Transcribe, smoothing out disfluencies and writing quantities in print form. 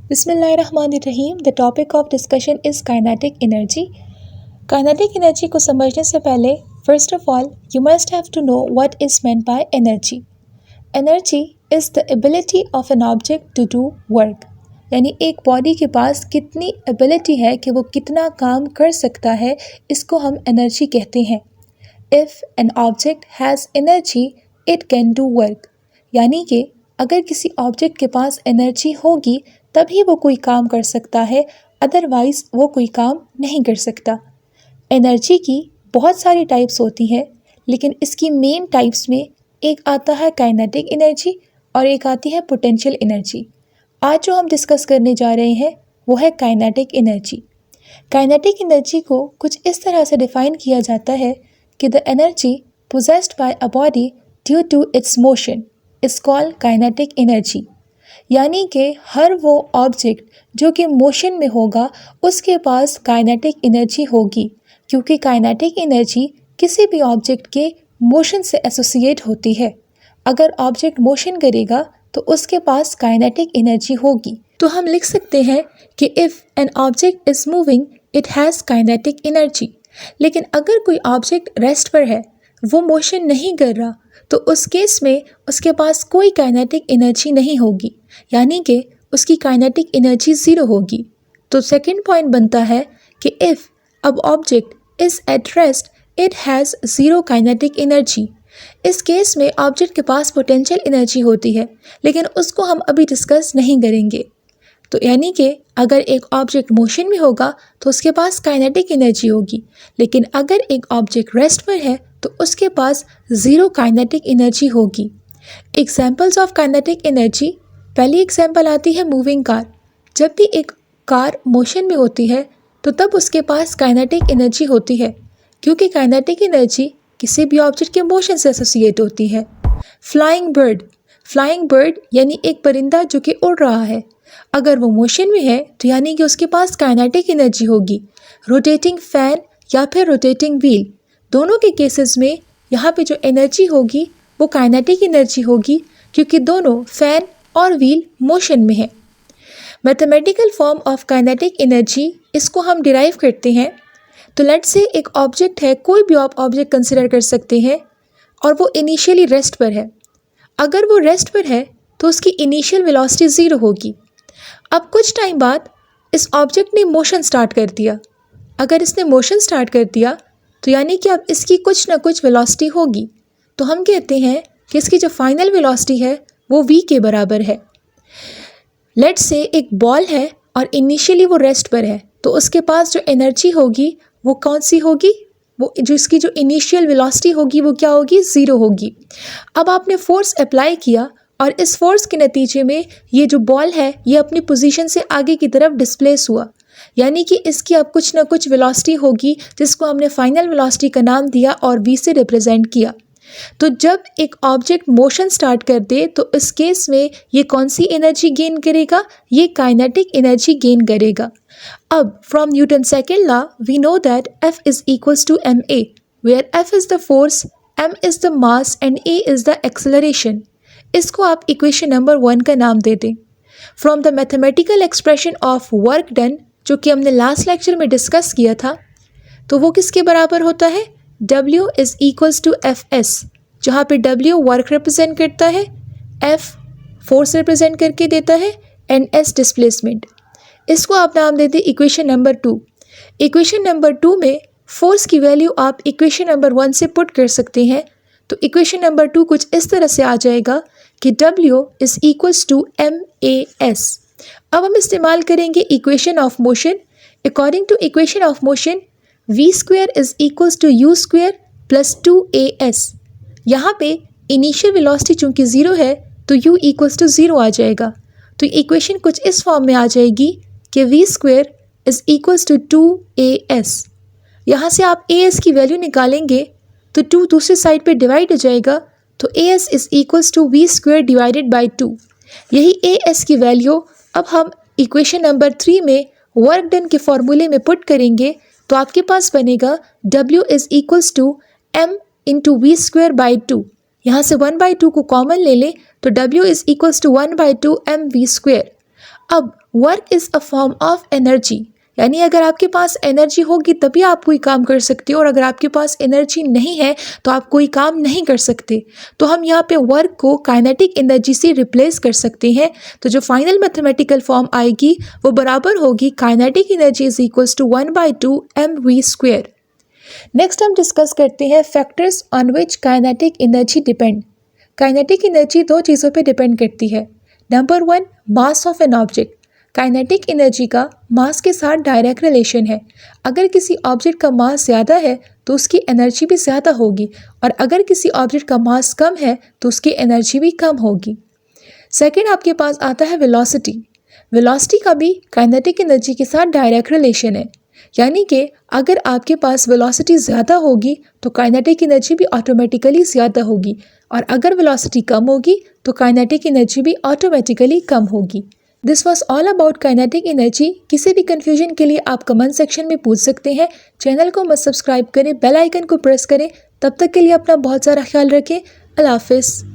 बिस्मिल्लाहिर्रहमानिर्रहीम। The topic of discussion is kinetic energy. Kinetic energy को समझने से पहले first of all you must have to know what is meant by energy. Energy is the ability of an object to do work, यानी एक body के पास कितनी ability है कि वो कितना काम कर सकता है, इसको हम एनर्जी कहते हैं। If an object has energy it can do work, यानी कि अगर किसी ऑब्जेक्ट के पास एनर्जी होगी तभी वो कोई काम कर सकता है, अदरवाइज़ वो कोई काम नहीं कर सकता। एनर्जी की बहुत सारी टाइप्स होती हैं, लेकिन इसकी मेन टाइप्स में एक आता है काइनेटिक एनर्जी और एक आती है पोटेंशियल एनर्जी। आज जो हम डिस्कस करने जा रहे हैं वो है काइनेटिक एनर्जी। काइनेटिक एनर्जी को कुछ इस तरह से डिफ़ाइन किया जाता है कि the energy possessed by a body due to its motion is called kinetic energy, यानी कि हर वो ऑब्जेक्ट जो कि मोशन में होगा उसके पास काइनेटिक एनर्जी होगी, क्योंकि काइनेटिक एनर्जी किसी भी ऑब्जेक्ट के मोशन से एसोसिएट होती है। अगर ऑब्जेक्ट मोशन करेगा तो उसके पास काइनेटिक एनर्जी होगी। तो हम लिख सकते हैं कि if an object is moving it has kinetic energy. लेकिन अगर कोई ऑब्जेक्ट रेस्ट पर है, वो मोशन नहीं कर रहा, तो उस केस में उसके पास कोई काइनेटिक एनर्जी नहीं होगी, यानी कि उसकी काइनेटिक एनर्जी ज़ीरो होगी। तो सेकंड पॉइंट बनता है कि इफ़ अब object is at rest it has zero kinetic energy. इस केस में ऑब्जेक्ट के पास पोटेंशियल एनर्जी होती है, लेकिन उसको हम अभी डिस्कस नहीं करेंगे। तो यानी कि अगर एक ऑब्जेक्ट मोशन में होगा तो उसके पास काइनेटिक एनर्जी होगी, लेकिन अगर एक ऑब्जेक्ट रेस्ट पर है तो उसके पास ज़ीरो काइनेटिक एनर्जी होगी। एग्जाम्पल्स ऑफ काइनेटिक एनर्जी, पहली एग्जाम्पल आती है मूविंग कार। जब भी एक कार मोशन में होती है तो तब उसके पास काइनेटिक एनर्जी होती है, क्योंकि काइनेटिक एनर्जी किसी भी ऑब्जेक्ट के मोशन से एसोसिएट होती है। फ्लाइंग बर्ड यानी एक परिंदा जो कि उड़ रहा है, अगर वो मोशन में है तो यानी कि उसके पास काइनेटिक एनर्जी होगी। रोटेटिंग फैन या फिर रोटेटिंग व्हील, दोनों के केसेस में यहाँ पे जो एनर्जी होगी वो काइनेटिक एनर्जी होगी, क्योंकि दोनों फैन और व्हील मोशन में है। Mathematical form of kinetic energy, इसको हम डिराइव करते हैं। तो लेट्स से एक ऑब्जेक्ट है, कोई भी आप ऑब्जेक्ट कंसिडर कर सकते हैं, और वो इनिशियली रेस्ट पर है। अगर वो रेस्ट पर है तो उसकी इनिशियल वेलोसिटी ज़ीरो होगी। अब कुछ टाइम बाद इस ऑब्जेक्ट ने मोशन स्टार्ट कर दिया। अगर इसने मोशन स्टार्ट कर दिया तो यानी कि अब इसकी कुछ ना कुछ वेलोसिटी होगी, तो हम कहते हैं कि इसकी जो फाइनल वेलोसिटी है वो v के बराबर है। लेट्स से एक बॉल है और इनिशियली वो रेस्ट पर है, तो उसके पास जो एनर्जी होगी वो कौन सी होगी, वो जो इसकी जो इनिशियल वेलोसिटी होगी वो क्या होगी, ज़ीरो होगी। अब आपने फोर्स अप्लाई किया और इस फोर्स के नतीजे में ये जो बॉल है ये अपनी पोजीशन से आगे की तरफ डिस्प्लेस हुआ, यानी कि इसकी अब कुछ ना कुछ वेलोसिटी होगी, जिसको हमने फाइनल वेलोसिटी का नाम दिया और v से रिप्रेजेंट किया। तो जब एक ऑब्जेक्ट मोशन स्टार्ट कर दे तो इस केस में ये कौन सी एनर्जी गेन करेगा, ये काइनेटिक एनर्जी गेन करेगा। अब from Newton second law we know that F is equals to ma, where F is the force, m is the mass and a is the acceleration. इसको आप equation number 1 का नाम दे दें। From the mathematical expression of work done, जो कि हमने last lecture में डिस्कस किया था, तो वो किसके बराबर होता है, W is equals to Fs, जहाँ पे W वर्क रिप्रेजेंट करता है, F फोर्स रिप्रेजेंट करके देता है, एंड S डिस्प्लेसमेंट। इसको आप नाम देते इक्वेशन नंबर 2। इक्वेशन नंबर 2 में फोर्स की वैल्यू आप इक्वेशन नंबर 1 से पुट कर सकते हैं, तो इक्वेशन नंबर 2 कुछ इस तरह से आ जाएगा कि W is equals to MAS। अब हम इस्तेमाल करेंगे equation of motion. According to equation of motion v square is equals to u square plus 2as। यहाँ पे इनिशियल वेलोसिटी चूँकि ज़ीरो है तो u इक्वल्स टू ज़ीरो आ जाएगा। तो इक्वेशन कुछ इस फॉर्म में आ जाएगी कि v square is equals to 2as। यहाँ से आप as की वैल्यू निकालेंगे तो 2 दूसरी साइड पे डिवाइड हो जाएगा, तो as is equals to v square divided by 2। यही as की वैल्यू अब हम इक्वेशन नंबर 3 में वर्क डन के फॉर्मूले में पुट करेंगे, तो आपके पास बनेगा W is equals to m into v square by 2। यहाँ से 1/2 को कॉमन ले लें तो W is equals to 1/2 mv square. अब work is a form of energy, यानी अगर आपके पास एनर्जी होगी तभी आप कोई काम कर सकते हो, और अगर आपके पास एनर्जी नहीं है तो आप कोई काम नहीं कर सकते। तो हम यहाँ पे वर्क को काइनेटिक एनर्जी से रिप्लेस कर सकते हैं। तो जो फाइनल मैथमेटिकल फॉर्म आएगी वो बराबर होगी kinetic energy is equals to 1/2 mv²। Next हम डिस्कस करते हैं factors on which kinetic energy depend. Kinetic energy दो चीज़ों पे डिपेंड करती है। Number 1, mass of an object. Kinetic energy का मास के साथ डायरेक्ट रिलेशन है। अगर किसी ऑब्जेक्ट का मास ज़्यादा है तो उसकी एनर्जी भी ज़्यादा होगी, और अगर किसी ऑब्जेक्ट का मास कम है तो उसकी एनर्जी भी कम होगी। सेकंड आपके पास आता है वेलोसिटी। वेलोसिटी का भी काइनेटिक एनर्जी के साथ डायरेक्ट रिलेशन है, यानी कि अगर आपके पास वेलोसिटी ज़्यादा होगी तो काइनेटिक एनर्जी भी ऑटोमेटिकली ज़्यादा होगी, और अगर वेलोसिटी कम होगी तो काइनेटिक एनर्जी भी ऑटोमेटिकली कम होगी। This was all about kinetic energy. किसी भी कन्फ्यूजन के लिए आप कमेंट सेक्शन में पूछ सकते हैं। चैनल को मत सब्सक्राइब करें, बेल आइकन को प्रेस करें। तब तक के लिए अपना बहुत सारा ख्याल रखें। अल्लाह हाफिज़।